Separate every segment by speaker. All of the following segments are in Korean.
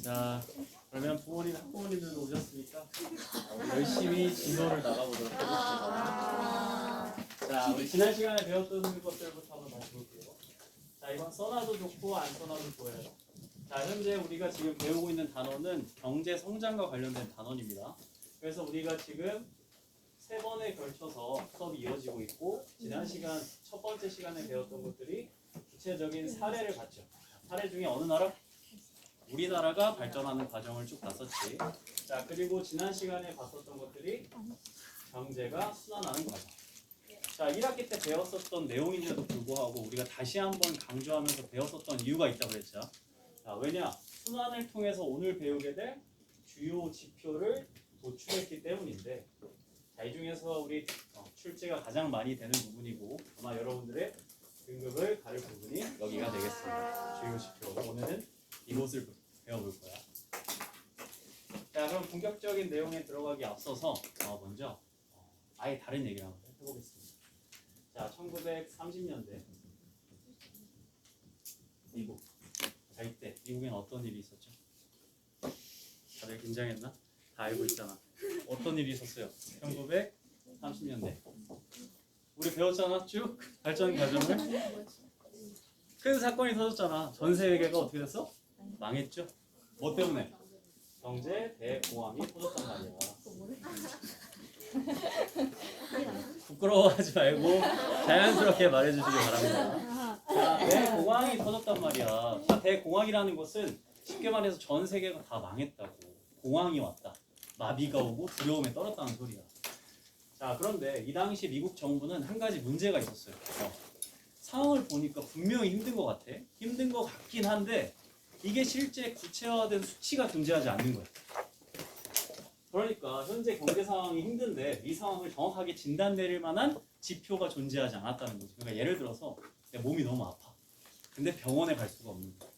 Speaker 1: 자, 그러면 학부모님들도 오셨으니까 열심히 진도를 나가보도록 하겠습니다. 자, 우리 지난 시간에 배웠던 것들부터 한번 다시 볼게요. 자, 이건 써놔도 좋고 안 써놔도 좋아요. 자, 현재 우리가 지금 배우고 있는 단어는 경제 성장과 관련된 단원입니다. 그래서 우리가 지금 세 번에 걸쳐서 수업이 이어지고 있고, 지난 시간 첫 번째 시간에 배웠던 것들이 구체적인 사례를 봤죠. 사례 중에 어느 나라? 우리나라가 발전하는 과정을 쭉 봤었지. 자, 그리고 지난 시간에 봤었던 것들이 경제가 순환하는 과정. 자, 1학기 때 배웠었던 내용인데도 불구하고 우리가 다시 한번 강조하면서 배웠었던 이유가 있다고 그랬죠. 자, 왜냐? 순환을 통해서 오늘 배우게 될 주요 지표를 도출했기 때문인데, 자, 이 중에서 우리 출제가 가장 많이 되는 부분이고 아마 여러분들의 등급을 가릴 부분이 여기가 되겠습니다. 주요 지표. 오늘은 이곳을 배워볼 거야. 자, 그럼 본격적인 내용에 들어가기 앞서서 먼저 아예 다른 얘기를 한번 해보겠습니다. 자, 1930년대 미국. 자, 이때 미국엔 어떤 일이 있었죠? 다들 긴장했나? 다 알고 있잖아. 어떤 일이 있었어요? 1930년대. 우리 배웠잖아, 쭉 발전 과정을. 큰 사건이 터졌잖아. 전 세계가 어떻게 됐어? 망했죠. 뭐 때문에? 경제 대공황이 터졌단 말이야. 부끄러워하지 말고 자연스럽게 말해주시기 바랍니다. 자, 대공황이 터졌단 말이야. 자, 대공황이라는 것은 쉽게 말해서 전 세계가 다 망했다고. 공황이 왔다. 마비가 오고 두려움에 떨었다는 소리야. 자, 그런데 이 당시 미국 정부는 한 가지 문제가 있었어요. 상황을 보니까 분명히 힘든 것 같아. 힘든 것 같긴 한데 이게 실제 구체화된 수치가 존재하지 않는 거야. 그러니까 현재 경제 상황이 힘든데 이 상황을 정확하게 진단 내릴 만한 지표가 존재하지 않았다는 거지. 그러니까 예를 들어서 내 몸이 너무 아파. 근데 병원에 갈 수가 없는 거야.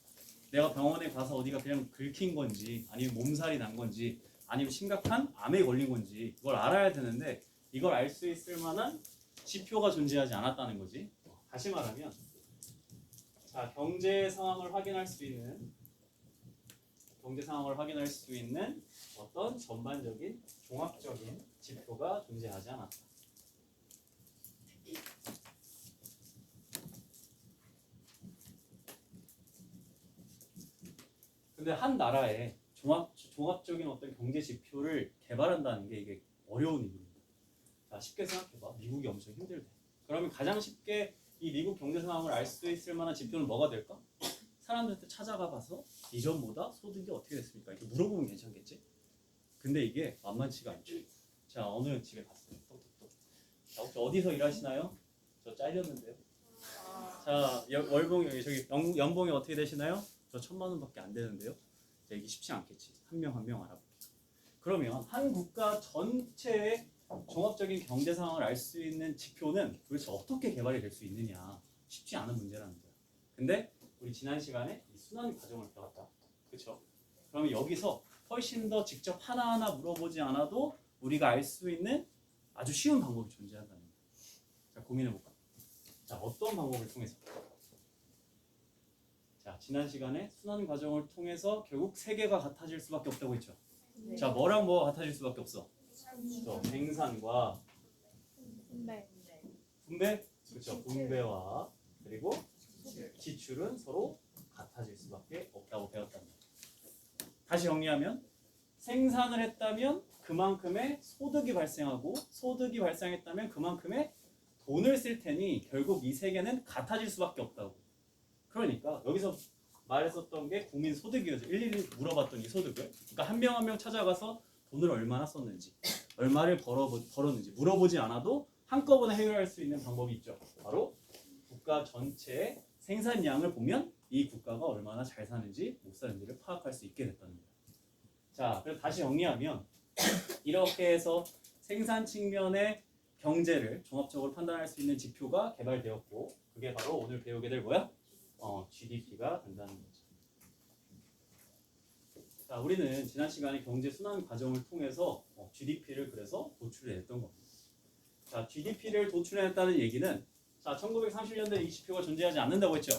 Speaker 1: 내가 병원에 가서 어디가 그냥 긁힌 건지 아니면 몸살이 난 건지 아니면 심각한 암에 걸린 건지 이걸 알아야 되는데 이걸 알 수 있을 만한 지표가 존재하지 않았다는 거지. 다시 말하면 자, 경제 상황을 확인할 수 있는 어떤 전반적인 종합적인 지표가 존재하지 않았다. 근데 한 나라에 종합적인 어떤 경제 지표를 개발한다는 게 이게 어려운 일입니다. 자, 쉽게 생각해봐. 미국이 엄청 힘들대. 그러면 가장 쉽게 이 미국 경제 상황을 알 수 있을 만한 지표는 뭐가 될까? 사람들한테 찾아가 봐서 이전보다 소득이 어떻게 됐습니까? 이렇게 물어보면 괜찮겠지? 근데 이게 만만치가 않죠. 자, 어느 집에 갔어요. 똑똑똑. 자, 혹시 어디서 일하시나요? 저 잘렸는데요. 자, 월봉이 저기 연봉이 어떻게 되시나요? 저 1,000만 원밖에 안 되는데요. 자, 이게 쉽지 않겠지. 한 명 한 명 알아보기. 그러면 한 국가 전체의 종합적인 경제 상황을 알 수 있는 지표는 도대체 어떻게 개발이 될 수 있느냐? 쉽지 않은 문제라는 거야. 근데 우리 지난 시간에 이 순환 과정을 배웠다. 그렇죠? 그러면 여기서 훨씬 더 직접 하나하나 물어보지 않아도 우리가 알 수 있는 아주 쉬운 방법이 존재한다는 거야. 자, 고민해볼까? 자, 어떤 방법을 통해서? 자, 지난 시간에 순환 과정을 통해서 결국 세계가 같아질 수밖에 없다고 했죠.
Speaker 2: 네.
Speaker 1: 자, 뭐랑 뭐가 같아질 수밖에 없어? 생산과 분배, 그렇죠. 분배와 그리고 지출은 서로 같아질 수밖에 없다고 배웠답니다. 다시 정리하면 생산을 했다면 그만큼의 소득이 발생하고 소득이 발생했다면 그만큼의 돈을 쓸 테니 결국 이 세계는 같아질 수밖에 없다고. 그러니까 여기서 말했었던 게 국민 소득이어서 일일이 물어봤던 이 소득을, 그러니까 한 명 한 명 찾아가서 돈을 얼마나 썼는지, 얼마를 벌었는지 물어보지 않아도 한꺼번에 해결할 수 있는 방법이 있죠. 바로 국가 전체의 생산량을 보면 이 국가가 얼마나 잘 사는지 못 사는지를 파악할 수 있게 됐다는 거예요. 자, 그래서 다시 정리하면 이렇게 해서 생산 측면의 경제를 종합적으로 판단할 수 있는 지표가 개발되었고, 그게 바로 오늘 배우게 될 뭐야? GDP가 된다는 거죠. 자, 우리는 지난 시간에 경제 순환 과정을 통해서 GDP를 그래서 도출해냈던 겁니다. 자, GDP를 도출해냈다는 얘기는 자, 1930년대 이 지표가 존재하지 않는다고 했죠.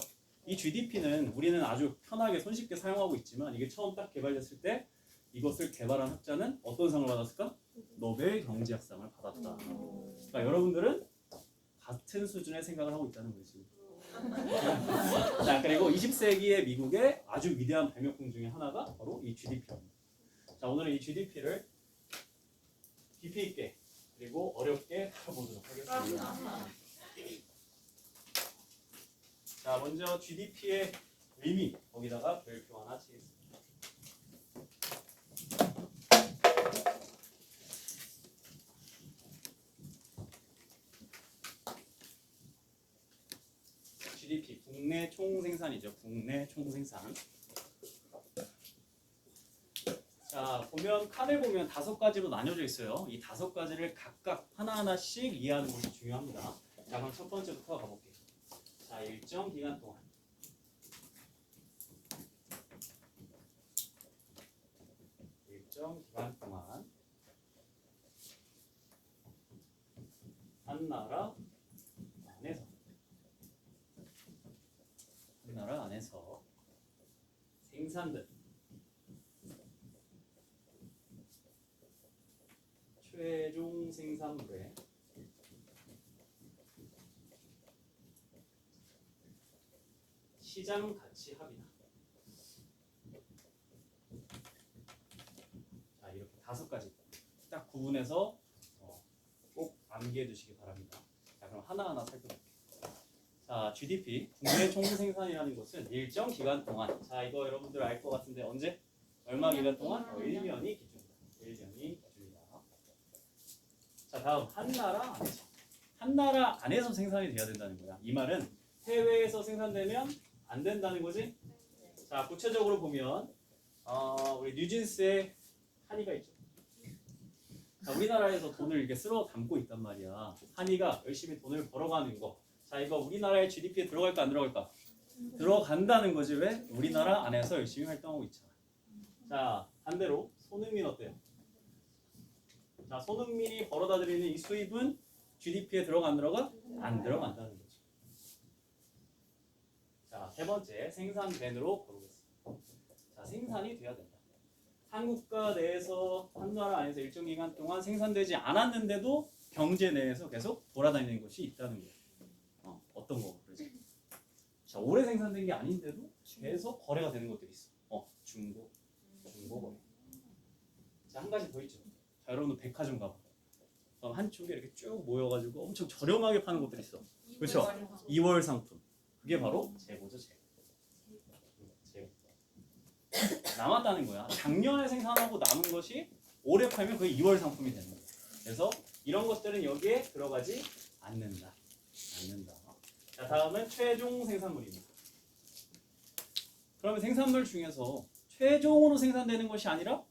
Speaker 1: 이 GDP는 우리는 아주 편하게 손쉽게 사용하고 있지만 이게 처음 딱 개발됐을 때 이것을 개발한 학자는 어떤 상을 받았을까? 노벨 경제학상을 받았다. 그러니까 여러분들은 같은 수준의 생각을 하고 있다는 거지. 자, 그리고 20세기의 미국의 아주 위대한 발명품 중에 하나가 바로 이 GDP입니다. 자, 오늘은 이 GDP를 깊이 있게 그리고 어렵게 다뤄보도록 하겠습니다. 자, 먼저 GDP의 의미 거기다가 별표 하나 치겠습니다. GDP 국내 총생산이죠. 국내 총생산. 자, 보면 칸을 보면 5가지로 나뉘어져 있어요. 이 5가지를 각각 하나하나씩 이해하는 것이 중요합니다. 자, 그럼 첫 번째부터 가볼게요. 자, 일정 기간 동안 한 나라 안에서 생산된 최종 생산물의 시장 가치 합이다. 자, 이렇게 5가지 딱 구분해서 꼭 암기해 두시기 바랍니다. 자, 그럼 하나하나 살펴볼게요. 자, GDP 국내 총생산이라는 것은 일정 기간 동안, 자, 이거 여러분들 알 것 같은데 언제? 얼마 기간 동안? 1년이 기준이다. 1년이 기준이다. 자, 다음 한 나라 안에서 생산이 돼야 된다는 거야. 이 말은 해외에서 생산되면 안 된다는 거지? 자, 구체적으로 보면 우리 뉴진스에 한의가 있죠. 자, 우리나라에서 돈을 이렇게 쓸어 담고 있단 말이야. 한의가 열심히 돈을 벌어가는 거. 자, 이거 우리나라의 GDP에 들어갈까 안 들어갈까? 들어간다는 거지. 왜? 우리나라 안에서 열심히 활동하고 있잖아. 자, 반대로 손흥민 어때요? 자, 손흥민이 벌어다 들이는 이 수입은 GDP에 들어가 안 들어가? 안 들어간다는 거죠. 자, 세 번째 생산된으로 보겠습니다. 자, 생산이 돼야 된다. 한국가 내에서 한 나라 안에서 일정 기간 동안 생산되지 않았는데도 경제 내에서 계속 돌아다니는 것이 있다는 거예요. 어떤 거 그러지? 자, 오래 생산된 게 아닌데도 계속 거래가 되는 것들이 있어. 중고 거래. 자, 한 가지 더 있죠. 자, 여러분들 백화점 가봐. 한쪽에 이렇게 쭉 모여가지고 엄청 저렴하게 파는 곳들이 있어. 그렇죠? 2월 상품. 그게 바로 재고죠, 재고. 남았다는 거야. 작년에 생산하고 남은 것이 올해 팔면 그게 2월 상품이 되는 거야. 그래서 이런 것들은 여기에 들어가지 않는다. 자, 다음은 최종 생산물입니다. 그러면 생산물 중에서 최종으로 생산되는 것이 아니라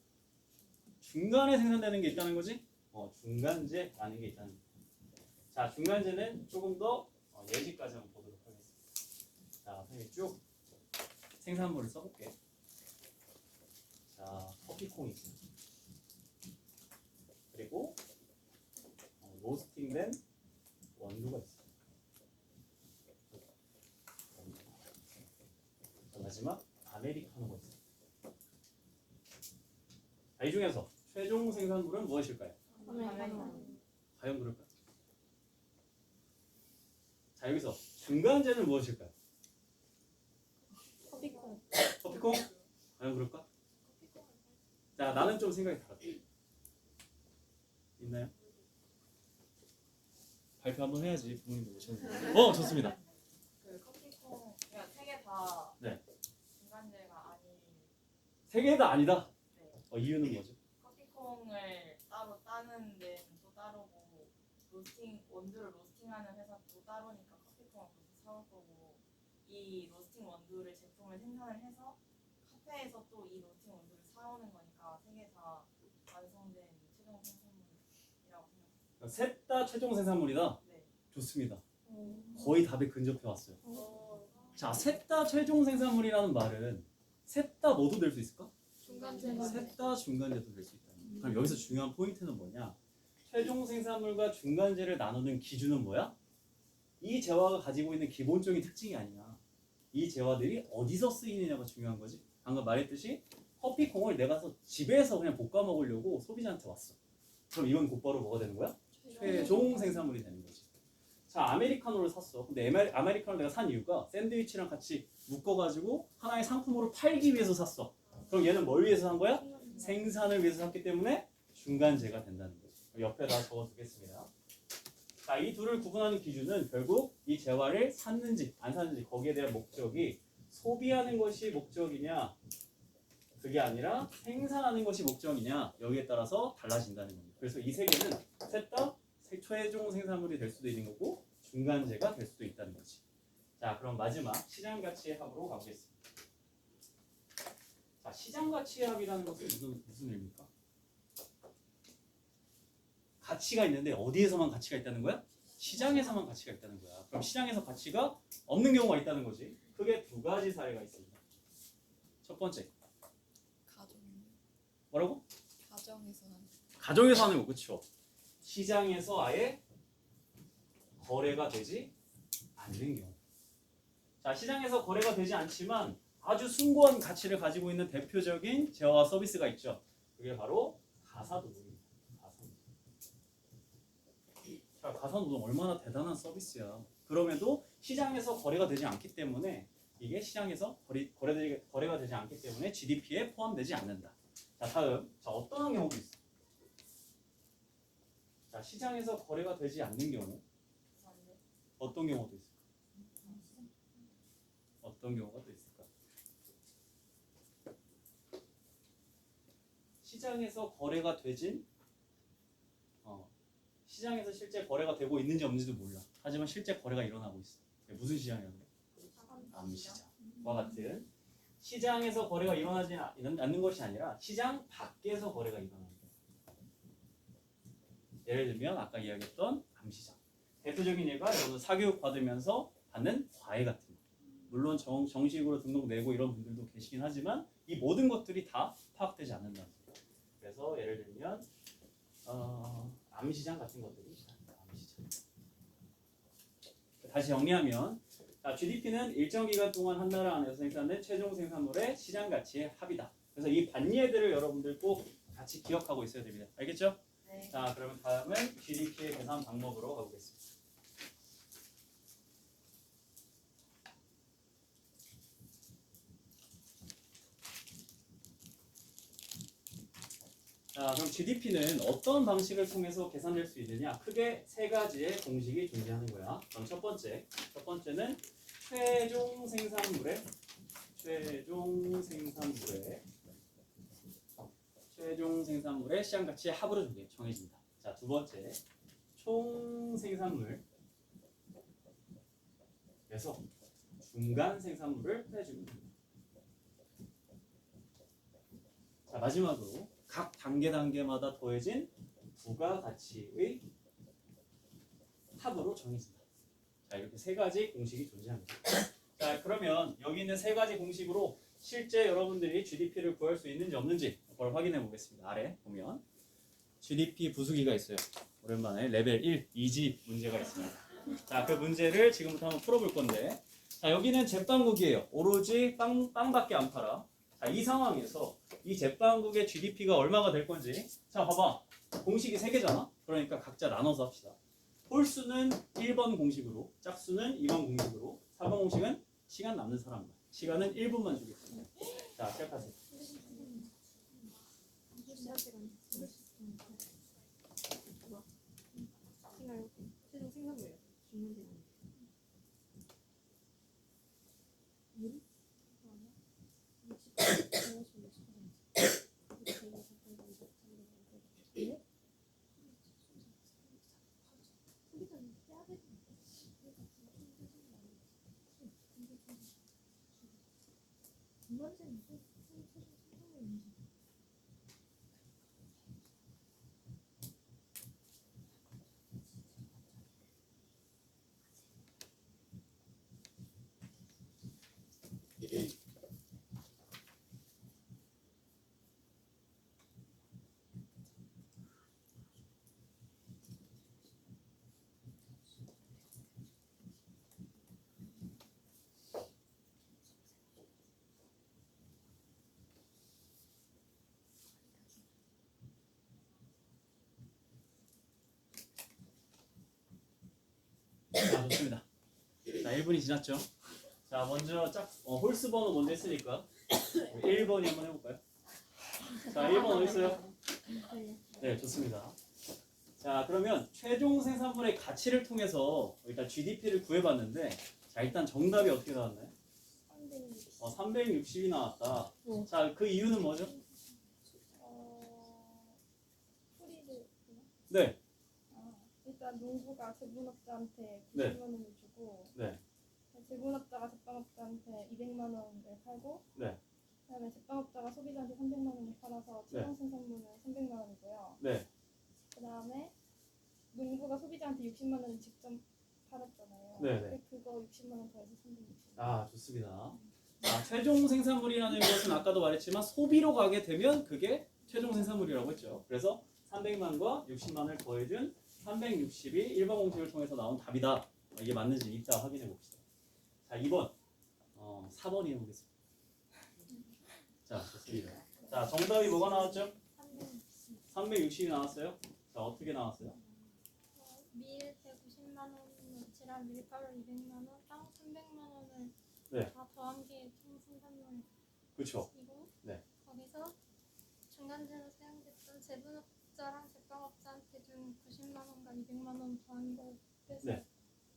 Speaker 1: 중간에 생산되는 게 있다는 거지? 중간재라는 게 있다는 거야. 자, 중간재는 조금 더 예시까지 한번 보도록 하겠습니다. 자, 선생님 쭉 생산물을 써볼게. 자, 커피콩이 있어요. 그리고 로스팅된 원두가 있어요. 자, 마지막 아메리카노가 있어요. 자, 이 중에서 최종 생산물은 무엇일까요? 과연 그럴까요? 자, 여기서 중간재는 무엇일까요?
Speaker 2: 커피콩.
Speaker 1: 커피콩? 과연 그럴까? 자, 나는 좀 생각이 달라. 있나요? 발표 한번 해야지. 부모님도 오셨는데. 좋습니다.
Speaker 3: 그 커피콩 그러니까 세 개 다
Speaker 1: 네.
Speaker 3: 중간재가 아닌.
Speaker 1: 세 개 다 아니다.
Speaker 3: 네.
Speaker 1: 이유는 뭐죠?
Speaker 3: 커피콩을 따로 따는 데는 또 따로고 원두를 로스팅하는 회사 또 따로니까 커피콩을 거기서 사올 거고 이 로스팅 원두를 제품을 생산을 해서 카페에서 또 이 로스팅 원두를 사오는 거니까 세 개 다 완성된 최종 생산물이라고 생각합니다.
Speaker 1: 셋 다 최종 생산물이다.
Speaker 3: 네.
Speaker 1: 좋습니다. 거의 답에 근접해 왔어요. 자, 셋 다 최종 생산물이라는 말은 셋 다 뭐도 될 수 있을까? 셋 다 중간재도 될 수 있다. 그럼 여기서 중요한 포인트는 뭐냐? 최종 생산물과 중간재를 나누는 기준은 뭐야? 이 재화가 가지고 있는 기본적인 특징이 아니야. 이 재화들이 어디서 쓰이느냐가 중요한 거지. 방금 말했듯이 커피콩을 내가 집에서 그냥 볶아 먹으려고 소비자한테 왔어. 그럼 이건 곧바로 뭐가 되는 거야? 최종 생산물이 되는 거지. 자, 아메리카노를 샀어. 근데 아메리카노를 내가 산 이유가 샌드위치랑 같이 묶어가지고 하나의 상품으로 팔기 위해서 샀어. 그럼 얘는 뭘 위해서 산 거야? 생산을 위해서 샀기 때문에 중간재가 된다는 거지. 옆에다 적어두겠습니다. 자, 이 둘을 구분하는 기준은 결국 이 재화를 샀는지 안 샀는지 거기에 대한 목적이 소비하는 것이 목적이냐 그게 아니라 생산하는 것이 목적이냐 여기에 따라서 달라진다는 겁니다. 그래서 이 세 개는 셋 다 최종 생산물이 될 수도 있는 거고 중간재가 될 수도 있다는 거지. 자, 그럼 마지막 시장 가치의 합으로 가보겠습니다. 자, 시장 가치의 합이라는 것은 무슨 의미입니까? 가치가 있는데 어디에서만 가치가 있다는 거야? 시장에서만 가치가 있다는 거야. 그럼 시장에서 가치가 없는 경우가 있다는 거지. 크게 두 가지 사례가 있습니다. 첫 번째,
Speaker 2: 가정.
Speaker 1: 뭐라고?
Speaker 2: 가정에서 하는.
Speaker 1: 가정에서 하는 거, 그렇죠? 시장에서 아예 거래가 되지 않는 경우. 자, 시장에서 거래가 되지 않지만 아주 숭고한 가치를 가지고 있는 대표적인 재화와 서비스가 있죠. 그게 바로 가사노동입니다. 가사노동. 자, 가사노동 얼마나 대단한 서비스야. 그럼에도 시장에서 거래가 되지 않기 때문에 이게 시장에서 거래가 되지 않기 때문에 GDP에 포함되지 않는다. 자, 다음. 자, 어떤 경우도 있어. 자, 시장에서 거래가 되지 않는 경우 어떤 경우도 있을까? 어떤 경우가 또 있을까? 시장에서 거래가 되진 시장에서 실제 거래가 되고 있는지 없는지도 몰라. 하지만 실제 거래가 일어나고 있어. 무슨 시장이라는 거야? 암시장과 같은 시장에서 거래가 일어나지 않는 것이 아니라 시장 밖에서 거래가 일어나는 거야. 예를 들면 아까 이야기했던 암시장. 대표적인 예가 여러분 사교육 받으면서 받는 과외 같은 거. 물론 정식으로 등록 내고 이런 분들도 계시긴 하지만 이 모든 것들이 다 파악되지 않는다는 거예요. 그래서 예를 들면 암시장 같은 것들이 암시장. 다시 정리하면 자, GDP는 일정 기간 동안 한 나라 안에서 생산된 최종 생산물의 시장 가치의 합이다. 그래서 이 반예들을 여러분들 꼭 같이 기억하고 있어야 됩니다. 알겠죠?
Speaker 3: 네.
Speaker 1: 자, 그러면 다음은 GDP의 계산 방법으로 가보겠습니다. 자, 그럼 GDP는 어떤 방식을 통해서 계산될 수 있느냐? 크게 세 가지의 공식이 존재하는 거야. 그럼 첫 번째는 최종 생산물의 시장 가치의 합으로 정해진다. 자, 두 번째, 총 생산물에서 중간 생산물을 빼줍니다. 자, 마지막으로 각 단계마다 더해진 부가가치의 합으로 정해진다. 자, 이렇게 세 가지 공식이 존재합니다. 자, 그러면 여기 있는 세 가지 공식으로 실제 여러분들이 GDP를 구할 수 있는지 없는지 그걸 확인해 보겠습니다. 아래 보면 GDP 부수기가 있어요. 오랜만에 레벨 1, 2지 문제가 있습니다. 자, 그 문제를 지금부터 한번 풀어볼 건데, 자, 여기는 제빵국이에요. 오로지 빵밖에 안 팔아. 자, 이 상황에서 이 제빵국의 GDP가 얼마가 될 건지, 자, 봐봐. 공식이 3개잖아? 그러니까 각자 나눠서 합시다. 홀수는 1번 공식으로, 짝수는 2번 공식으로, 4번 공식은 시간 남는 사람만. 시간은 1분만 주겠습니다. 자, 시작하세요.
Speaker 2: 최종 생산물이요. 중간 생산.
Speaker 1: 1분이 지났죠? 자, 먼저 홀수 번호 먼저 했으니까 1번이 한번 해볼까요? 자, 1번 어디 있어요? 네, 좋습니다. 자, 그러면 최종 생산물의 가치를 통해서 일단 GDP를 구해봤는데, 자, 일단 정답이 어떻게 나왔나요? 360이 나왔다. 자, 그 이유는 뭐죠?
Speaker 2: 프리드.
Speaker 1: 네,
Speaker 2: 일단 농부가 제분업자한테
Speaker 1: 네.
Speaker 2: 90만 원을 주고
Speaker 1: 네,
Speaker 2: 제분업자가 제빵업자한테 200만 원을 팔고
Speaker 1: 네,
Speaker 2: 그다음에 제빵업자가 소비자한테 300만 원을 팔아서 최종 생산물은 300만 원이고요.
Speaker 1: 네,
Speaker 2: 그다음에 농부가 소비자한테 60만 원을 직접 팔았잖아요.
Speaker 1: 네, 네.
Speaker 2: 근데 그거 60만 원 더해서 360만 원.
Speaker 1: 아, 좋습니다. 자, 최종 생산물이라는 것은 아까도 말했지만 소비로 가게 되면 그게 최종 생산물이라고 했죠. 그래서 300만과 60만을 더해준 360이 일반 공식을 통해서 나온 답이다. 이게 맞는지 이따 확인해 봅시다. 자, 2번. 4번이 해보겠습니다. 자, 좋습니다. 자, 정답이 뭐가 나왔죠? 360이 나왔어요. 자, 어떻게 나왔어요?
Speaker 4: 밀 190만 원어치랑 밀가루 200만 원, 땅 300만 원을
Speaker 1: 네.
Speaker 4: 다 더한 게 총 생산물이고
Speaker 1: 그렇죠. 네.
Speaker 4: 거기서 중간재로 사용됐던 제분업자랑 제빵업자한테 준 90만 원과 200만 원 더한 걸 빼서
Speaker 1: 네.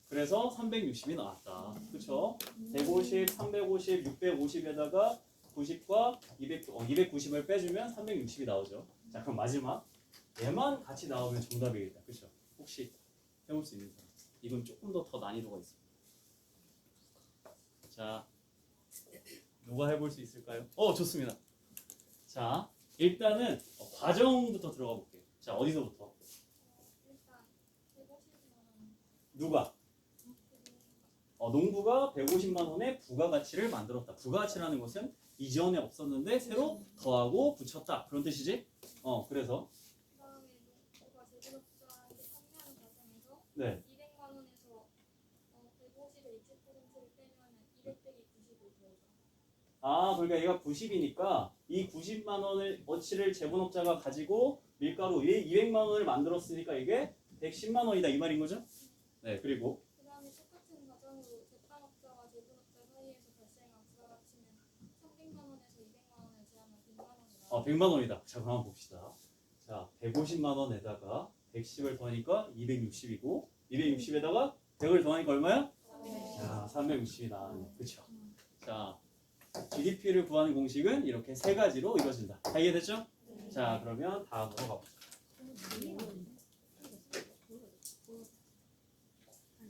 Speaker 1: 그래서 360이 나왔다. 그렇죠? 150, 350, 650에다가 90과 290을 빼주면 360이 나오죠. 자, 그럼 마지막 얘만 같이 나오면 정답이겠다. 그렇죠? 혹시 해볼 수 있는 사람? 이건 조금 더 난이도가 있습니다. 자, 누가 해볼 수 있을까요? 좋습니다. 자, 일단은 과정부터 들어가 볼게요. 자, 어디서부터?
Speaker 4: 일단 150만 원
Speaker 1: 누가? 농부가 150만 원의 부가가치를 만들었다. 부가가치라는 것은 이전에 없었는데 새로 더하고 붙였다. 그런 뜻이지? 그래서
Speaker 4: 그다음에 농부가 제분업자한테 판매하는 과정에서
Speaker 1: 네.
Speaker 4: 200만 원에서 150의 20%를 빼면 200 빼기 90을 더하죠.
Speaker 1: 그러니까 얘가 90이니까 이 90만 원을 어치를 제분업자가 가지고 밀가루 200만 원을 만들었으니까 이게 110만 원이다 이 말인 거죠? 네. 그리고
Speaker 4: 그다음에 똑같은 과정으로 제빵업자와 제분업자 사이에서 발생한 부가가치는 300만 원에서 200만 원을 제하면 100만 원이다.
Speaker 1: 100만 원이다. 자, 그럼 한번 봅시다. 자, 150만 원에다가 110을 더하니까 260이고 260에다가 100을 더하니까 얼마야? 자, 360이 나왔네. 그렇죠? 자, GDP를 구하는 공식은 이렇게 세 가지로 이루어진다. 다 이해됐죠? 자, 그러면 다음으로 가보죠.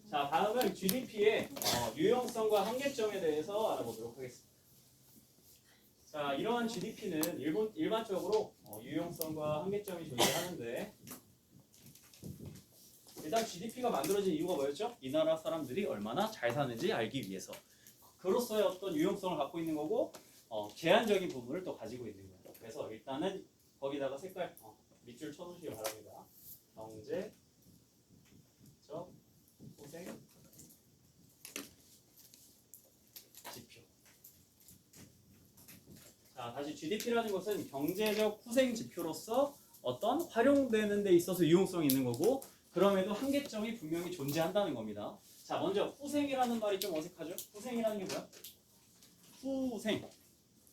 Speaker 1: 자, 다음은 GDP의 유용성과 한계점에 대해서 알아보도록 하겠습니다. 자, 이러한 GDP는 일반적으로 유용성과 한계점이 존재하는데 일단 GDP가 만들어진 이유가 뭐였죠? 이 나라 사람들이 얼마나 잘 사는지 알기 위해서. 그로서의 어떤 유용성을 갖고 있는 거고 제한적인 부분을 또 가지고 있는 거예요. 그래서 일단은 거기다가 색깔 밑줄 쳐주시기 바랍니다. 경제적 후생 지표. 자, 다시 GDP라는 것은 경제적 후생 지표로서 어떤 활용되는 데 있어서 유용성이 있는 거고 그럼에도 한계점이 분명히 존재한다는 겁니다. 자, 먼저 후생이라는 말이 좀 어색하죠? 후생이라는 게 뭐야? 후생.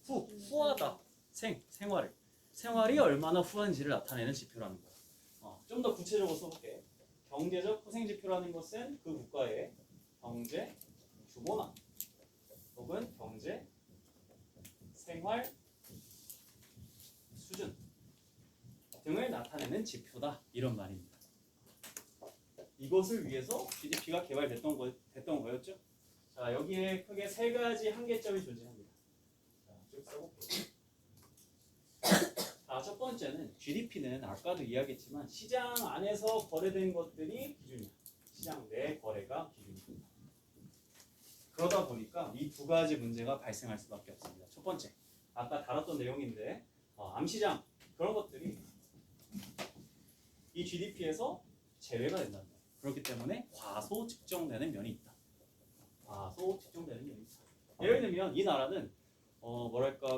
Speaker 1: 후하다. 생활이 얼마나 후한지를 나타내는 지표라는 거야. 좀 더 구체적으로 써볼게. 경제적 후생 지표라는 것은 그 국가의 경제 규모나 혹은 경제 생활 수준 등을 나타내는 지표다. 이런 말입니다. 이것을 위해서 GDP가 개발됐던 거였죠. 자, 여기에 크게 세 가지 한계점이 존재합니다. 자, 쭉 써볼게요. 자, 첫 번째는 GDP는 아까도 이야기했지만 시장 안에서 거래된 것들이 기준이야. 시장 내 거래가 기준입니다. 그러다 보니까 이 두 가지 문제가 발생할 수밖에 없습니다. 첫 번째, 아까 다뤘던 내용인데 암시장 그런 것들이 이 GDP에서 제외가 된다는 거예요. 그렇기 때문에 과소 측정되는 면이 있다. 과소 측정되는 면이 있다. 예를 들면 이 나라는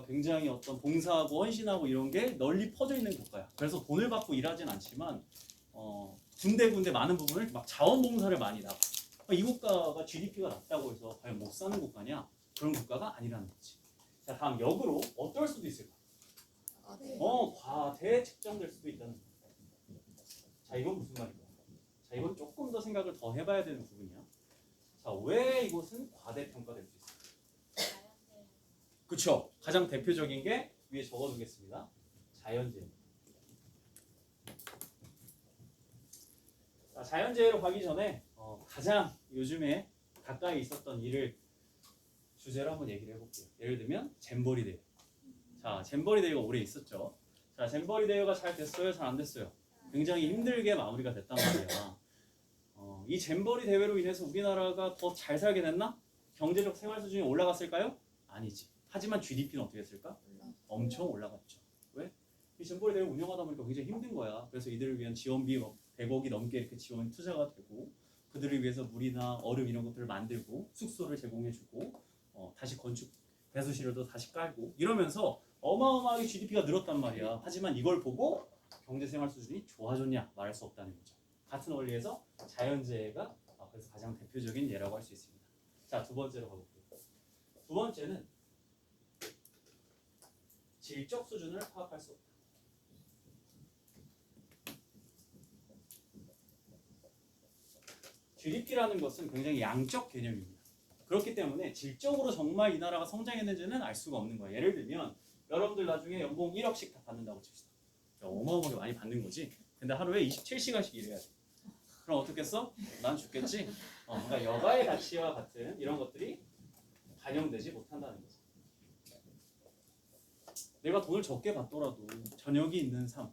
Speaker 1: 굉장히 어떤 봉사하고 헌신하고 이런 게 널리 퍼져 있는 국가야. 그래서 돈을 받고 일하진 않지만 군데군데 많은 부분을 막 자원봉사를 많이 나가. 이 국가가 GDP가 낮다고 해서 과연 못 사는 국가냐? 그런 국가가 아니라는 거지. 자, 다음 역으로 어떨 수도 있을까? 과대 측정될 수도 있다는 거야. 자, 이건 무슨 말이야? 자, 이건 조금 더 생각을 더 해봐야 되는 부분이야. 자, 왜 이것은 과대평가될 수 있을까? 그쵸? 가장 대표적인 게 위에 적어두겠습니다. 자연재해. 자, 자연재해로 가기 전에 가장 요즘에 가까이 있었던 일을 주제로 한번 얘기를 해볼게요. 예를 들면 잼버리 대회. 자, 잼버리 대회가 오래 있었죠. 자, 잼버리 대회가 잘 됐어요? 잘 안 됐어요? 굉장히 힘들게 마무리가 됐단 말이야. 이 잼버리 대회로 인해서 우리나라가 더 잘 살게 됐나? 경제적 생활 수준이 올라갔을까요? 아니지. 하지만 GDP는 어떻게 했을까? 엄청 올라갔죠. 왜? 이 잼버리 대회 운영하다 보니까 굉장히 힘든 거야. 그래서 이들을 위한 지원비 100억이 넘게 이렇게 지원 투자가 되고, 그들을 위해서 물이나 얼음 이런 것들을 만들고 숙소를 제공해주고 다시 건축 배수시설도 다시 깔고 이러면서 어마어마하게 GDP가 늘었단 말이야. 하지만 이걸 보고 경제생활 수준이 좋아졌냐? 말할 수 없다는 거죠. 같은 원리에서 자연재해가 그래서 가장 대표적인 예라고 할 수 있습니다. 자, 두 번째로 가볼게요. 두 번째는 질적 수준을 파악할 수 없다. GDP라는 것은 굉장히 양적 개념입니다. 그렇기 때문에 질적으로 정말 이 나라가 성장했는지는 알 수가 없는 거예요. 예를 들면 여러분들 나중에 연봉 1억씩 다 받는다고 칩시다. 어마어마하게 많이 받는 거지. 근데 하루에 27시간씩 일해야 돼. 그럼 어떻겠어? 난 죽겠지? 그러니까 여가의 가치와 같은 이런 것들이 반영되지 못한다는 거죠. 내가 돈을 적게 받더라도 저녁이 있는 삶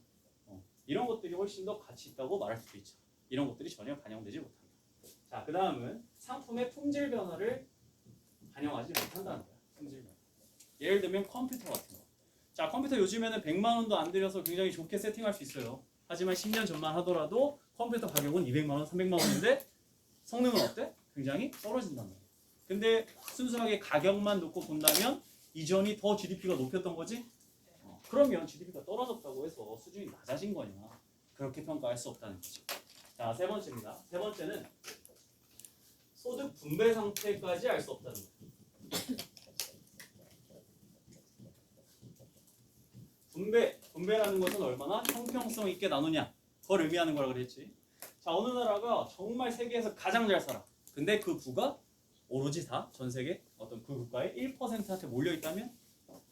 Speaker 1: 이런 것들이 훨씬 더 가치 있다고 말할 수도 있죠. 이런 것들이 전혀 반영되지 못합니다. 자, 그 다음은 상품의 품질 변화를 반영하지 못한다는 거야. 품질 변화. 예를 들면 컴퓨터 같은 거. 자, 컴퓨터 요즘에는 100만 원도 안 들여서 굉장히 좋게 세팅할 수 있어요. 하지만 10년 전만 하더라도 컴퓨터 가격은 200만 원, 300만 원인데 성능은 어때? 굉장히 떨어진단 말이야. 근데 순수하게 가격만 놓고 본다면 이전이 더 GDP가 높였던 거지? 그러면 GDP가 떨어졌다고 해서 수준이 낮아진 거냐? 그렇게 평가할 수 없다는 거죠. 자, 세 번째입니다. 세 번째는 소득 분배 상태까지 알 수 없다는 거예요. 분배라는 것은 얼마나 형평성 있게 나누냐 그걸 의미하는 거라 그랬지. 자, 어느 나라가 정말 세계에서 가장 잘 살아. 근데 그 부가 오로지 다 전 세계 어떤 그 국가의 1%한테 몰려 있다면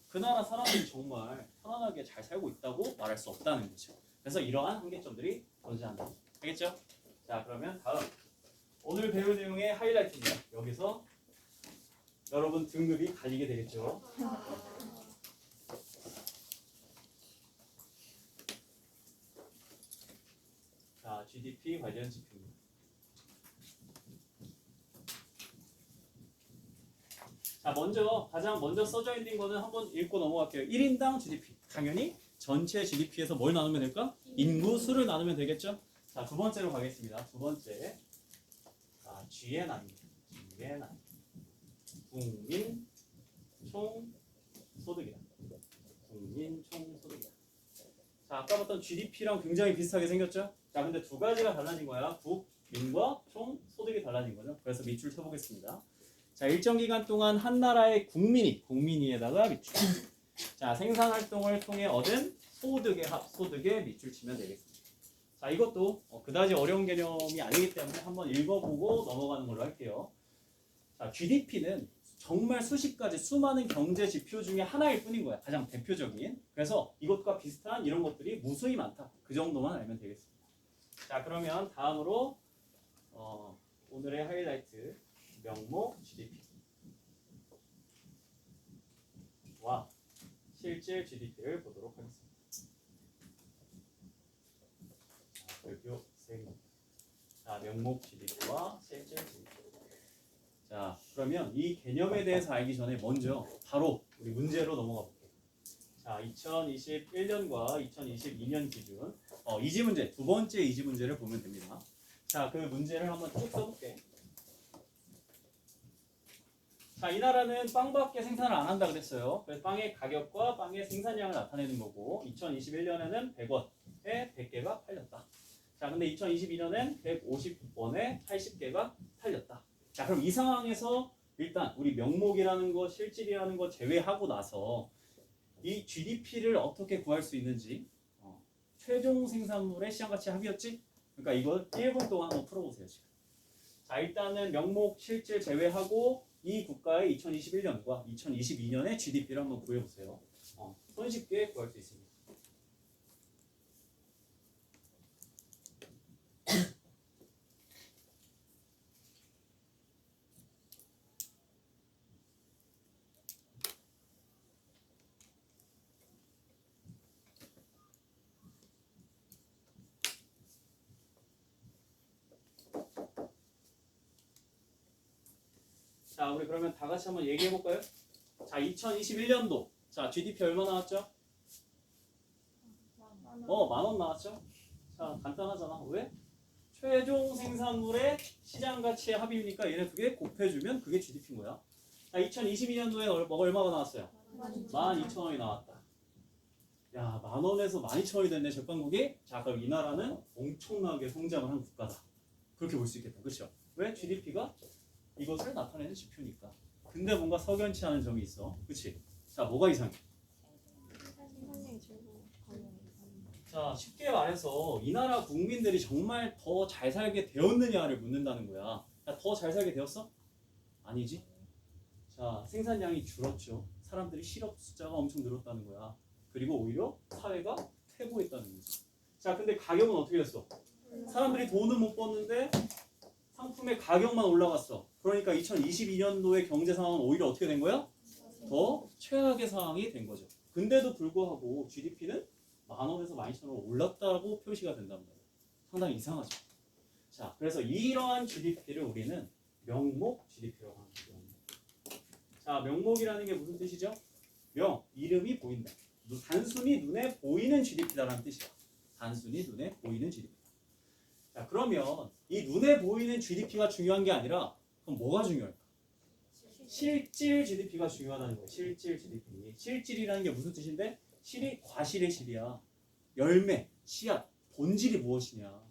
Speaker 1: 그 나라 사람들이 정말 편안하게 잘 살고 있다고 말할 수 없다는 거죠. 그래서 이러한 한계점들이 존재한다. 알겠죠? 자, 그러면 다음 오늘 배울 내용의 하이라이트입니다. 여기서 여러분 등급이 갈리게 되겠죠. 자, GDP 관련 지표입니다. 자, 가장 먼저 써져 있는 거는 한번 읽고 넘어갈게요. 1인당 GDP. 당연히 전체 GDP에서 뭘 나누면 될까? 인구 수를 나누면 되겠죠? 자, 두 번째로 가겠습니다. 두 번째. GNI입니다. GNI. 국민 총 소득이다. 국민 총 소득이다. 자, 아까 봤던 GDP랑 굉장히 비슷하게 생겼죠? 자, 근데 두 가지가 달라진 거야. 국민과 총 소득이 달라진 거죠. 그래서 밑줄 쳐보겠습니다. 자, 일정 기간 동안 한 나라의 국민이에다가 밑줄. 자, 생산 활동을 통해 얻은 소득의 합, 소득에 밑줄 치면 되겠습니다. 자, 이것도 그다지 어려운 개념이 아니기 때문에 한번 읽어보고 넘어가는 걸로 할게요. 자, GDP는 정말 수십 가지 수많은 경제 지표 중에 하나일 뿐인 거야. 가장 대표적인. 그래서 이것과 비슷한 이런 것들이 무수히 많다. 그 정도만 알면 되겠습니다. 자, 그러면 다음으로 오늘의 하이라이트 명목 GDP와 실질 GDP를 보도록 하겠습니다. 자, 명목 GDP와 실질 GDP. 자, 그러면 이 개념에 대해서 알기 전에 먼저 바로 우리 문제로 넘어가 볼게요. 자, 2021년과 2022년 기준 이지 문제, 두 번째 이지 문제를 보면 됩니다. 자, 그 문제를 한번 쭉 써볼게. 자, 이 나라는 빵밖에 생산을 안 한다 그랬어요. 그래서 빵의 가격과 빵의 생산량을 나타내는 거고 2021년에는 100원에 100개가 팔렸다. 자, 근데 2022년엔 150원에 80개가 팔렸다. 자, 그럼 이 상황에서 일단 우리 명목이라는 거, 실질이라는 거 제외하고 나서 이 GDP를 어떻게 구할 수 있는지 최종 생산물의 시장가치 합이었지? 그러니까 이걸 1분 동안 한번 풀어보세요. 지금. 자, 일단은 명목, 실질 제외하고 이 국가의 2021년과 2022년의 GDP를 한번 구해보세요. 손쉽게 구할 수 있습니다. 자, 우리 그러면 다 같이 한번 얘기해 볼까요? 자, 2021년도. 자, GDP 얼마 나왔죠? 10,000원 나왔죠? 자, 간단하잖아. 왜? 최종 생산물의 시장 가치의 합이니까 얘네 두 개 곱해주면 그게 GDP인 거야. 자, 2022년도에 얼마가 나왔어요? 12,000원이 나왔다. 야, 10,000원에서 12,000원이 됐네, 제빵국이. 자, 그럼 이 나라는 엄청나게 성장을 한 국가다. 그렇게 볼 수 있겠다. 그렇죠? 왜? GDP가 이것을 나타내는 지표니까. 근데 뭔가 석연치 않은 점이 있어. 그치? 자, 뭐가 이상해?
Speaker 2: 생산량이 줄고 가격이
Speaker 1: 자, 쉽게 말해서 이 나라 국민들이 정말 더 잘 살게 되었느냐를 묻는다는 거야. 야, 더 잘 살게 되었어? 아니지. 자, 생산량이 줄었죠. 사람들이 실업 숫자가 엄청 늘었다는 거야. 그리고 오히려 사회가 퇴보했다는 거지. 자, 근데 가격은 어떻게 됐어? 사람들이 돈은 못 벌는데 상품의 가격만 올라갔어. 그러니까 2022년도의 경제 상황은 오히려 어떻게 된 거야? 더 최악의 상황이 된 거죠. 근데도 불구하고 GDP는 10,000원에서 12,000원 올랐다고 표시가 된단 말이에요. 상당히 이상하죠. 자, 그래서 이러한 GDP를 우리는 명목 GDP라고 하는 거예요. 자, 명목이라는 게 무슨 뜻이죠? 명, 이름이 보인다. 단순히 눈에 보이는 GDP다라는 뜻이야. 단순히 눈에 보이는 GDP. 자, 그러면 이 눈에 보이는 GDP가 중요한 게 아니라 그럼 뭐가 중요할까? 실질 GDP가 중요하다는 거예요. 실질 GDP. 실질이라는 게 무슨 뜻인데? 실이 과실의 실이야. 열매, 씨앗, 본질이 무엇이냐?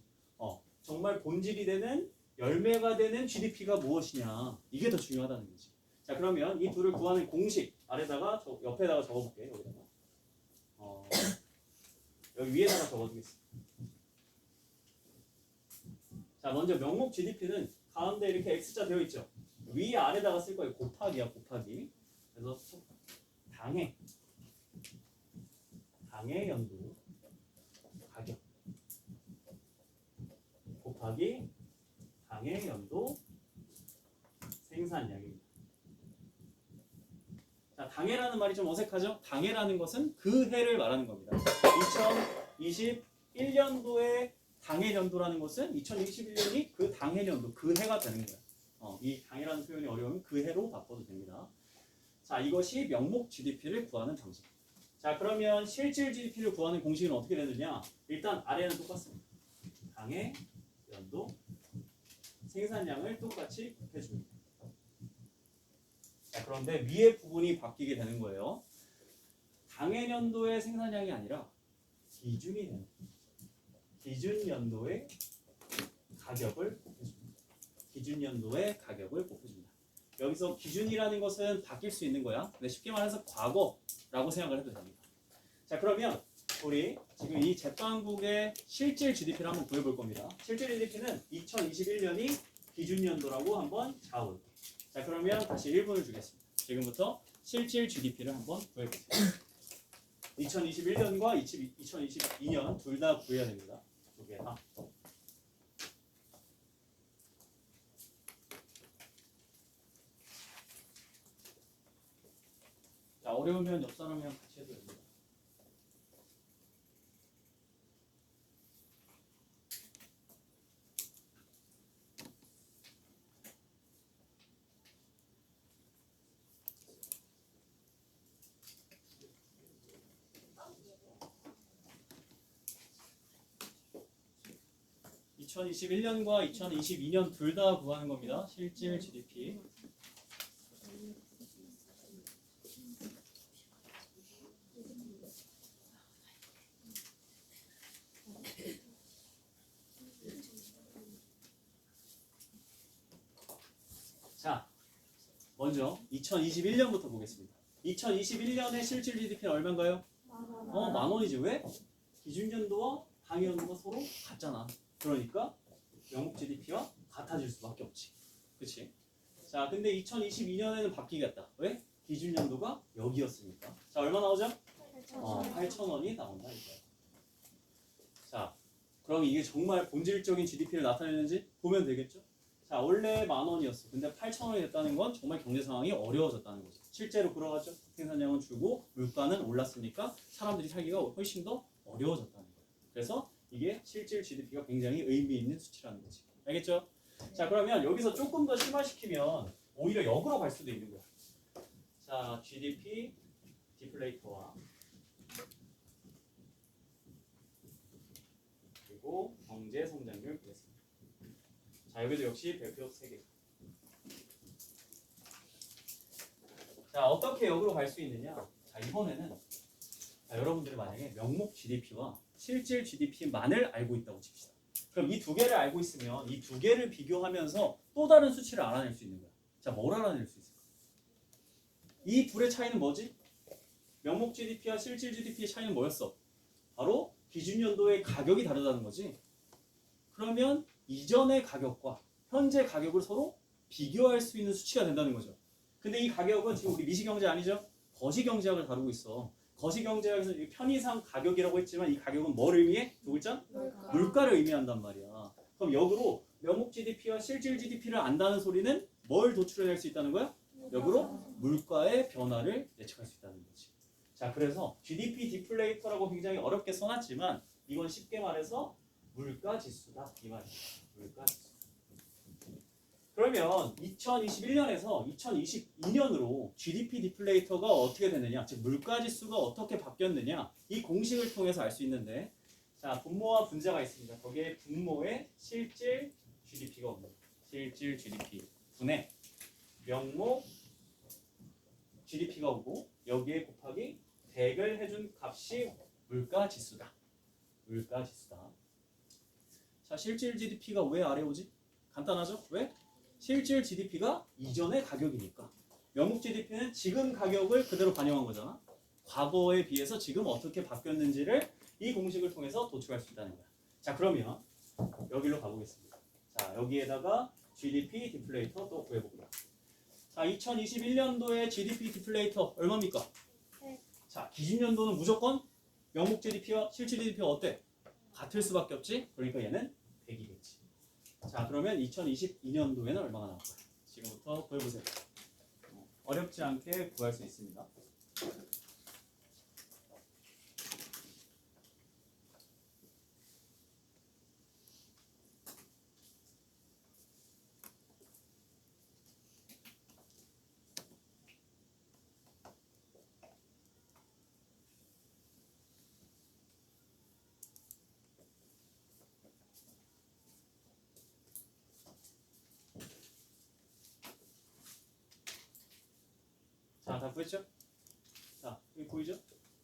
Speaker 1: 정말 본질이 되는 열매가 되는 GDP가 무엇이냐? 이게 더 중요하다는 거지. 자, 그러면 이 둘을 구하는 공식 아래다가 옆에다가 적어볼게. 여기다가. 여기 위에다가 적어두겠습니다. 자, 먼저 명목 GDP는 가운데 이렇게 X자 되어 있죠. 위 아래다가 쓸 거예요. 곱하기야, 곱하기. 그래서 당해 연도 가격 곱하기 당해 연도 생산량입니다. 자, 당해라는 말이 좀 어색하죠? 당해라는 것은 그 해를 말하는 겁니다. 2021년도에 당해년도라는 것은 2021년이 그 당해년도, 그 해가 되는 거야. 이 당해라는 표현이 어려우면 그 해로 바꿔도 됩니다. 자, 이것이 명목 GDP를 구하는 방식. 자, 그러면 실질 GDP를 구하는 공식은 어떻게 되느냐? 일단 아래는 똑같습니다. 당해, 연도, 생산량을 똑같이 곱해줍니다. 자, 그런데 위의 부분이 바뀌게 되는 거예요. 당해년도의 생산량이 아니라 기준이 되는 거예요. 기준 연도의 가격을 곱해줍니다. 기준 연도의 가격을 곱해줍니다. 여기서 기준이라는 것은 바뀔 수 있는 거야. 근데 쉽게 말해서 과거라고 생각을 해도 됩니다. 자, 그러면 우리 지금 이 제빵국의 실질 GDP를 한번 구해볼 겁니다. 실질 GDP는 2021년이 기준 연도라고 한번 잡아볼게요. 자, 그러면 다시 1분을 주겠습니다. 지금부터 실질 GDP를 한번 구해보세요. 2021년과 2022년 둘 다 구해야 됩니다. 두 개 다. 자, 어려우면 옆 사람이랑 같이 해도 됩니다. (2021년과 2022년) 둘 다 구하는 겁니다. 실질 GDP. 먼저 2021년부터 보겠습니다. 2021년에 실질 GDP는 얼마인가요? 10,000원이지. 왜? 기준연도와 당연도가 서로 같잖아. 그러니까 명목 GDP와 같아질 수밖에 없지. 그치? 자, 근데 2022년에는 바뀌겠다. 왜? 기준연도가 여기였으니까. 자, 얼마 나오죠? 8,000원이 나온다 이거야. 자, 그럼 이게 정말 본질적인 GDP를 나타내는지 보면 되겠죠? 자, 원래 10,000원이었어. 근데 8,000원이 됐다는 건 정말 경제 상황이 어려워졌다는 거죠. 실제로 그러하죠. 생산량은 줄고 물가는 올랐으니까 사람들이 살기가 훨씬 더 어려워졌다는 거예요. 그래서 이게 실질 GDP가 굉장히 의미 있는 수치라는 거지. 알겠죠? 자, 그러면 여기서 조금 더 심화시키면 오히려 역으로 갈 수도 있는 거야. 자, GDP 디플레이터와 그리고 경제 성장률 보겠습니다. 자, 여기도 역시 별표 3개. 자, 어떻게 역으로 갈 수 있느냐? 자, 이번에는 자, 여러분들이 만약에 명목 GDP와 실질 GDP만을 알고 있다고 칩시다. 그럼 이 두 개를 알고 있으면 이 두 개를 비교하면서 또 다른 수치를 알아낼 수 있는 거야. 자, 뭘 알아낼 수 있을까? 이 둘의 차이는 뭐지? 명목 GDP와 실질 GDP의 차이는 뭐였어? 바로 기준연도의 가격이 다르다는 거지. 그러면 이전의 가격과 현재 가격을 서로 비교할 수 있는 수치가 된다는 거죠. 근데 이 가격은 지금 우리 미시경제 아니죠? 거시경제학을 다루고 있어. 거시경제학에서 편의상 가격이라고 했지만 이 가격은 뭘 의미해? 두 글자? 물가를 의미한단 말이야. 그럼 역으로 명목 GDP와 실질 GDP를 안다는 소리는 뭘 도출해낼 수 있다는 거야? 역으로 물가의 변화를 예측할 수 있다는 거지. 자, 그래서 GDP 디플레이터라고 굉장히 어렵게 써놨지만 이건 쉽게 말해서 물가 지수다 이 말이야. 물가 지수. 그러면 2021년에서 2022년으로 GDP 디플레이터가 어떻게 되느냐, 즉 물가 지수가 어떻게 바뀌었느냐 이 공식을 통해서 알 수 있는데, 자, 분모와 분자가 있습니다. 거기에 분모에 실질 GDP가 옵니다. 실질 GDP 분의 명목 GDP가 오고 여기에 곱하기 100을 해준 값이 물가 지수다. 물가 지수다. 자, 실질 GDP가 왜 아래 오지? 간단하죠? 왜? 실질 GDP가 이전의 가격이니까. 명목 GDP는 지금 가격을 그대로 반영한 거잖아. 과거에 비해서 지금 어떻게 바뀌었는지를 이 공식을 통해서 도출할 수 있다는 거야. 자, 그러면 여기로 가보겠습니다. 자, 여기에다가 GDP 디플레이터 또 구해볼게요. 자, 2021년도에 GDP 디플레이터 얼마입니까? 자, 기준연도는 무조건 명목 GDP와 실질 GDP가 어때? 같을 수밖에 없지? 그러니까 얘는 100이겠지. 자, 그러면 2022년도에는 얼마가 나올까요? 지금부터 구해보세요. 어렵지 않게 구할 수 있습니다. 자, 다 구했죠? 자, 여기 보이죠?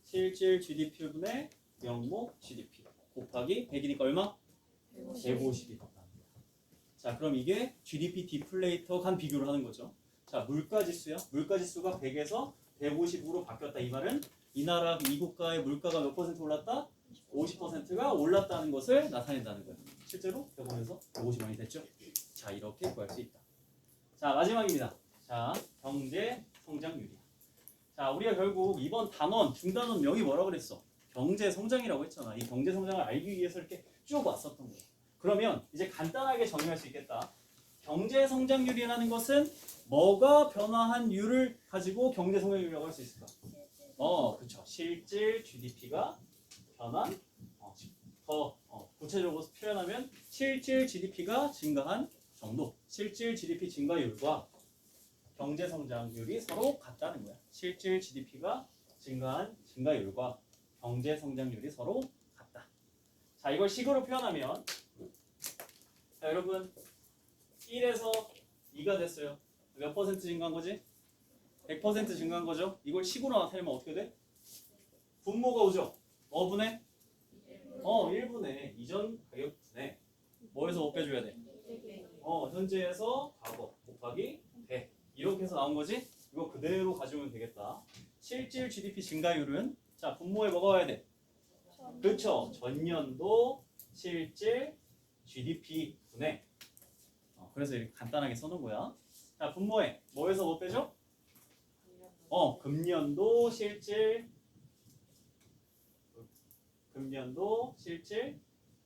Speaker 1: 실질 GDP분의 명목 GDP 곱하기 100이니까 얼마? 150이 더 나옵니다. 자, 그럼 이게 GDP 디플레이터 간 비교를 하는 거죠. 자, 물가지수야. 물가지수가 100에서 150으로 바뀌었다. 이 말은 이 나라, 이 국가의 물가가 몇 퍼센트 올랐다? 50%가 올랐다는 것을 나타낸다는 거예요. 실제로 100원에서 150원이 됐죠? 자, 이렇게 구할 수 있다. 자, 마지막입니다. 자, 경제 성장률이야. 자, 우리가 결국 이번 단원, 중단원 명이 뭐라고 그랬어? 경제 성장이라고 했잖아. 이 경제 성장을 알기 위해서 이렇게 쭉 왔었던 거야. 그러면 이제 간단하게 정의할 수 있겠다. 경제 성장률이라는 것은 뭐가 변화한 율을 가지고 경제 성장률이라고 할 수 있을까? 그렇죠. 실질 GDP가 변한, 더 구체적으로 표현하면 실질 GDP가 증가한 정도. 실질 GDP 증가율과 경제 성장률이 서로 같다는 거야. 실질 GDP가 증가한 증가율과 경제 성장률이 서로 같다. 자, 이걸 식으로 표현하면, 자, 여러분 1에서 2가 됐어요. 몇 퍼센트 증가한 거지? 100% 증가한 거죠. 이걸 식으로 나타내면 어떻게 돼? 분모가 오죠. 뭐분의? 1분의 이전 가격 분의 뭐에서 못 빼줘야 돼? 현재에서 과거 곱하기 100. 이렇게 해서 나온 거지? 이거 그대로 가져오면 되겠다. 실질 GDP 증가율은 자 분모에 뭐가 와야 돼? 그렇죠. 전년도 실질 GDP 분해. 그래서 이렇게 간단하게 써놓은 거야. 자 분모에 뭐에서 뭐 빼죠? 금년도 실질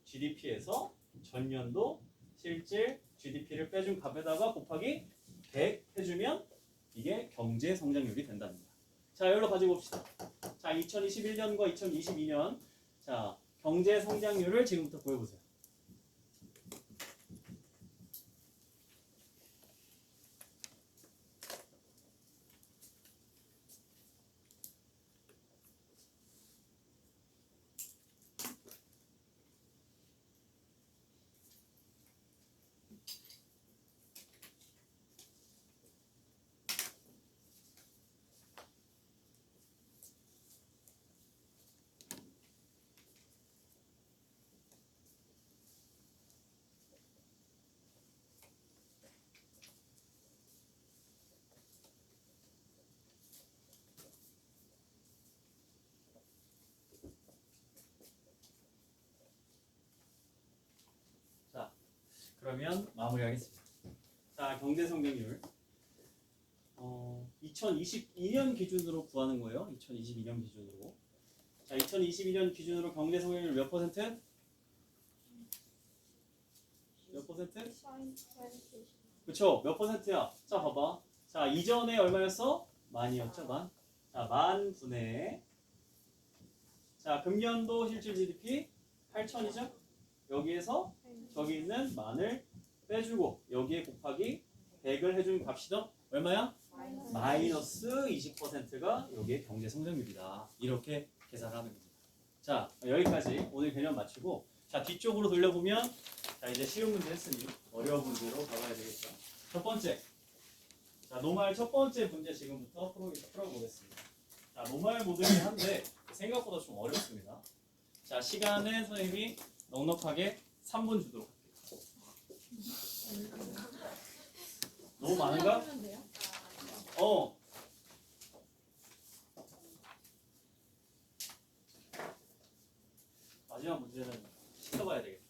Speaker 1: GDP에서 전년도 실질 GDP를 빼준 값에다가 곱하기 100 해주면 이게 경제 성장률이 된답니다. 자, 여기로 가지고 봅시다. 자, 2021년과 2022년 자, 경제 성장률을 지금부터 구해보세요. 그러면 마무리하겠습니다. 자, 경제 성장률 2022년 기준으로 구하는 거예요. 2022년 기준으로. 자, 2022년 기준으로 경제 성장률 몇 퍼센트? 몇 퍼센트? 그쵸? 몇 퍼센트야? 자, 봐봐. 자, 이전에 얼마였어? 만이었죠, 만. 자, 만 분의 자, 금년도 실질 GDP 8천이죠? 여기에서 저기 있는 만을 빼주고 여기에 곱하기 100을 해준 값이죠? 얼마야? 마이너스 20%가 여기에 경제 성장률이다. 이렇게 계산하는 겁니다. 자, 여기까지 오늘 개념 마치고 자, 뒤쪽으로 돌려보면 자, 이제 쉬운 문제 했으니 어려운 문제로 가봐야 되겠죠. 첫 번째. 자, 노말 첫 번째 문제 지금부터 풀어보겠습니다. 자, 노말 모델이긴 한데 생각보다 좀 어렵습니다. 자, 시간은 선생님이 넉넉하게 3분 주도록 할게요. 너무 많은가? 마지막 문제는 시켜봐야 되겠다.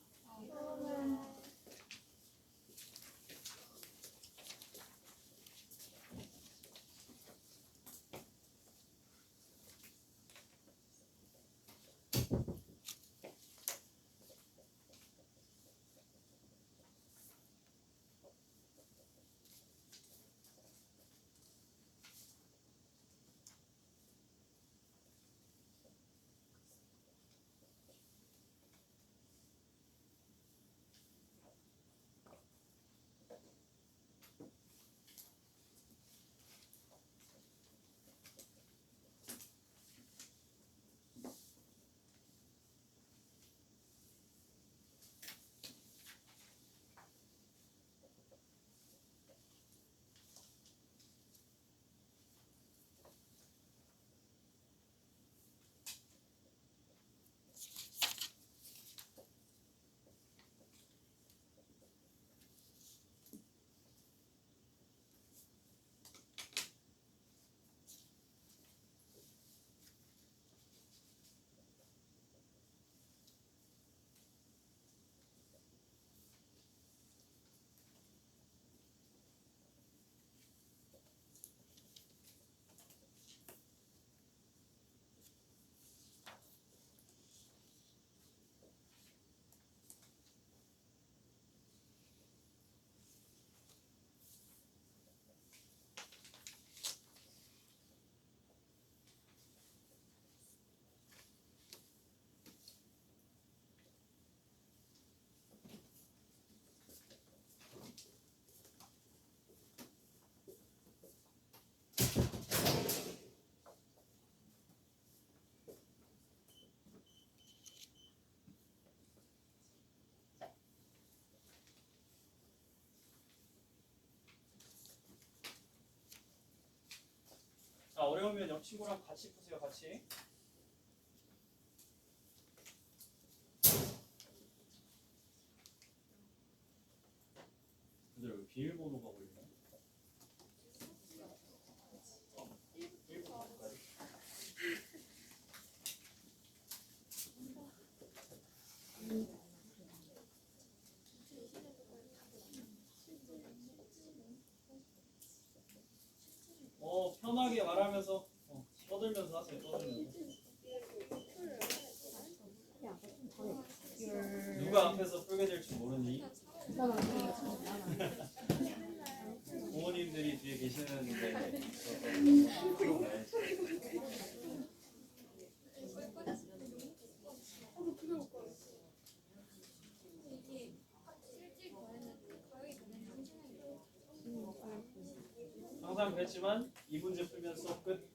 Speaker 1: 자, 어려우면 옆 친구랑 같이 푸세요. 같이. 근데 왜 비밀번호가 걸리냐? 편하게 말하면서 떠들면서 하세요. 떠들면서. 누가 앞에서 풀게 될지 모르니 부모님들이 뒤에 계시는데 풀어봐야지.
Speaker 4: 이게 실질 거에는 가격이 되는 상징이에요.
Speaker 1: 항상 그랬지만 이 문제 풀면 수업 끝.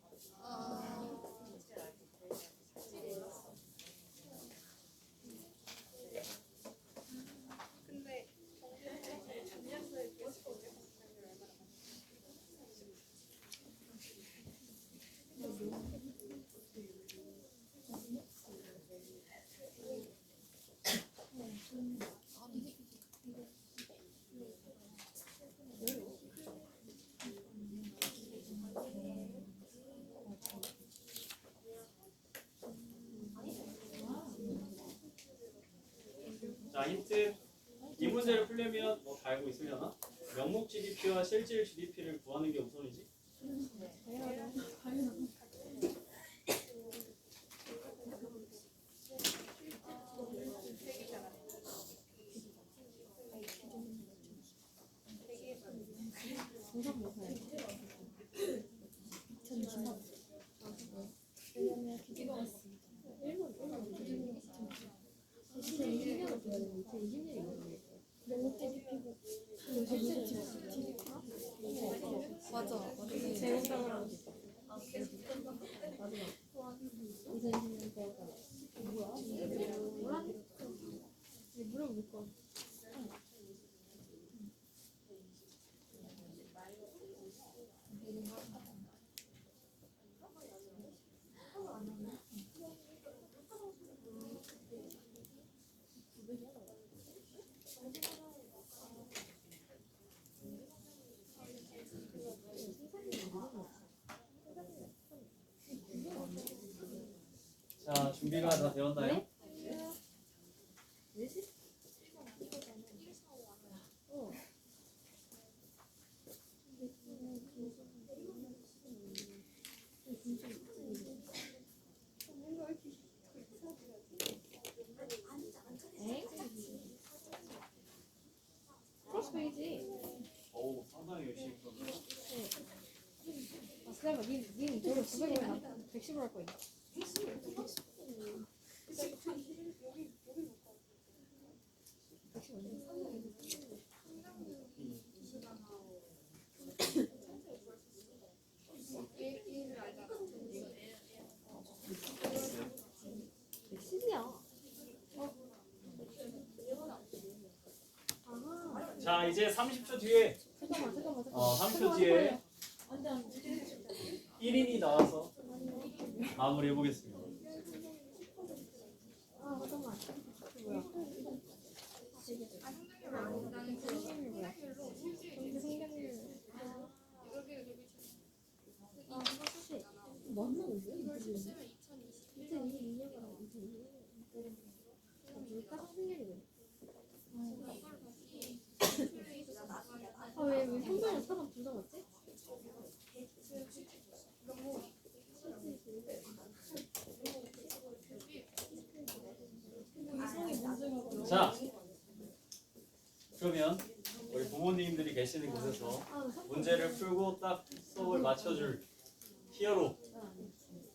Speaker 2: 근데 정리했어요.
Speaker 1: 자, 힌트. 이 문제를 풀려면 뭐 다 알고 있으려나? 명목 GDP와 실질 GDP를 구하는 게 우선이지.
Speaker 4: 맞아.
Speaker 1: 자, 준비가 다 되었나요?
Speaker 2: 크로스페이지.
Speaker 1: 어우, 상당히 열심히 풀었네.
Speaker 2: 아, 그다음에 님 저를 900을 110으로 할 거예요.
Speaker 1: 자, 이제 30초 뒤에
Speaker 2: 잠깐만.
Speaker 1: 30초 뒤에 1인이 나와서 마무리해 보겠습니다.
Speaker 2: 잠깐만. 뭐야? 왜 현장에 사람 둘 다 맞지?
Speaker 1: 자, 그러면 우리 부모님들이 계시는 곳에서 문제를 풀고 딱 수업을 맞춰줄 히어로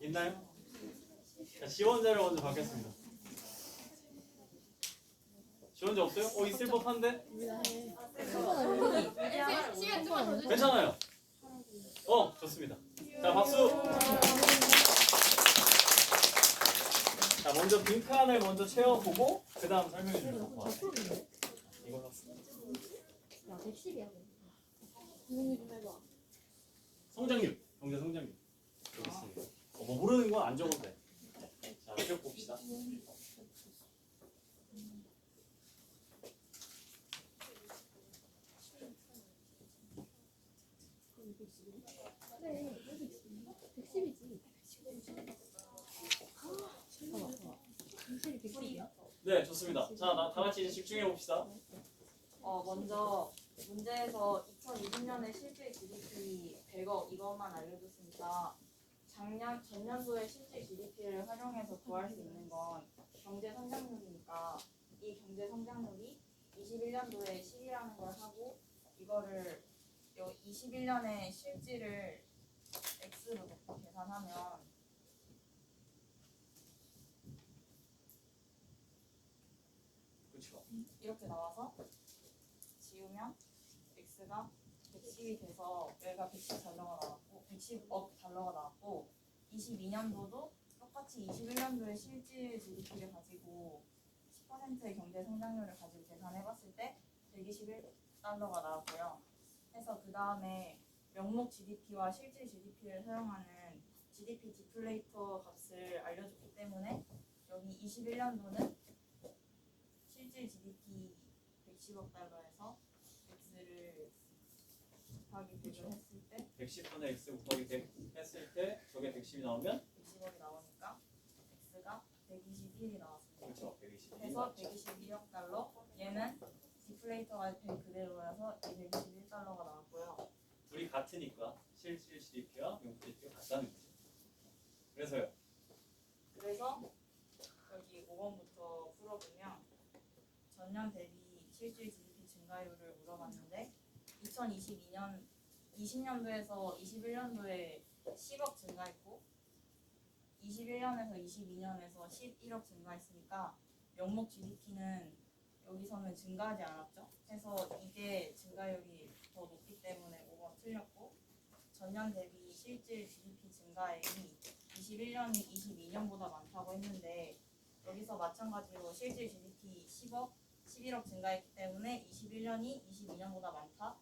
Speaker 1: 있나요? 자, 지원자를 먼저 받겠습니다. 지원자 없어요? 있을 법한데?
Speaker 4: 시간 좀만 더 주세요.
Speaker 1: 괜찮아요. 좋습니다. 자, 박수. 자, 먼저 빈칸을 먼저 채워보고 그 다음 설명해 주면 것 같아요. 이걸로
Speaker 2: 야, 110이야.
Speaker 1: 성장률, 경제 성장률. 여기 있습니다. 뭐 모르는 건 안 적어도 돼. 자, 쭉 봅시다. 네, 좋습니다. 자, 다 같이 이제 집중해 봅시다.
Speaker 3: 먼저 문제에서 2020년에 실질 GDP 100억 이것만 알려줬으니까 전년도의 실질 GDP를 활용해서 구할 수 있는 건 경제 성장률이니까 이 경제 성장률이 21년도에 10이라는 걸 하고 이거를 21년의 실질을 x로 놓고 계산하면
Speaker 1: 그렇죠.
Speaker 3: 이렇게 나와서 지우면 x가 110이 돼서 여기가 110달러가 나왔고 110억 달러가 나왔고 22년도도 똑같이 21년도의 실질 GDP를 가지고 10%의 경제 성장률을 가지고 계산해봤을 때 121달러가 나왔고요. 해서 그 다음에 명목 GDP와 실질 GDP를 사용하는 GDP 디플레이터 값을 알려줬기 때문에 여기 21년도는 실질 GDP 110억 달러에서 x를 곱하기 100을 했을 때
Speaker 1: 110분의 x 곱하기 100 했을 때 저게 110이 나오면
Speaker 3: 110억이 나오니까 x가 121이 나왔습니다.
Speaker 1: 그렇죠. 120이
Speaker 3: 해서 121억 달러, 얘는 디플레이터가 100 그대로여서 221달러가 나왔고요.
Speaker 1: 둘이 같으니까 실질 GDP와 명목 GDP가 같다는 거죠. 그래서요.
Speaker 3: 그래서 여기 5번부터 풀어보면 전년 대비 실질 GDP 증가율을 물어봤는데 2020년도에서 21년도에 10억 증가했고 21년에서 22년에서 11억 증가했으니까 명목 GDP는 여기서는 증가하지 않았죠. 해서 이게 증가율이 더 높기 때문에 5번 틀렸고 전년 대비 실질 GDP 증가액이 21년이 22년보다 많다고 했는데 여기서 마찬가지로 실질 GDP 10억, 11억 증가했기 때문에 21년이 22년보다 많다.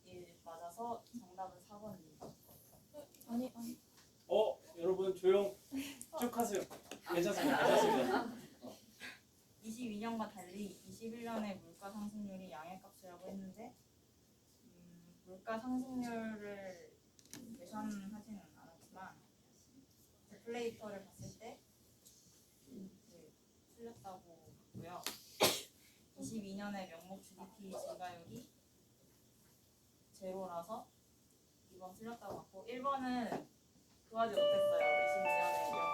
Speaker 3: 예, 맞아서 정답은 4번입니다.
Speaker 2: 아니
Speaker 1: 여러분 조용 쭉 하세요. 괜찮습니다.
Speaker 3: 22년과 달리 21년의 물가 상승률이 양의 값이라고 했는데 물가 상승률을 계산하지는 않았지만 디플레이터를 봤을 때 틀렸다고 봤고요. 22년의 명목 GDP 증가율이 제로라서 2번 틀렸다고 봤고 1번은 구하지 못했어요. 22년의 명목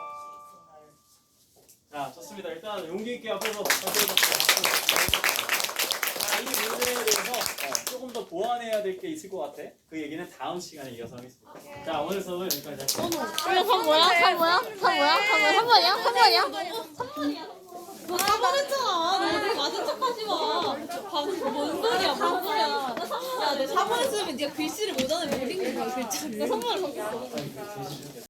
Speaker 3: 증가율.
Speaker 1: 자, 좋습니다. 일단 용기 있게 앞에서 발표해봤습니다. 자, 이 문제에 대해서 조금 더 보완해야 될 게 있을 것 같아. 그 얘기는 다음 시간에 이어서 하겠습니다. 자, 오늘 수업은 여기까지 할게요.
Speaker 5: 이거 3 뭐야? 3 뭐야? 3 뭐야? 3번이야? 3번이야?
Speaker 6: 너 4번 했잖아. 너 어디 맞은 척하지 마. 뭔 소리야, 뭔 소리야. 야, 내 4번 했으면 네가 글씨를 못 하는 못 읽는 거야, 글자를. 나 3번을 바꿨어.
Speaker 1: 아니, 그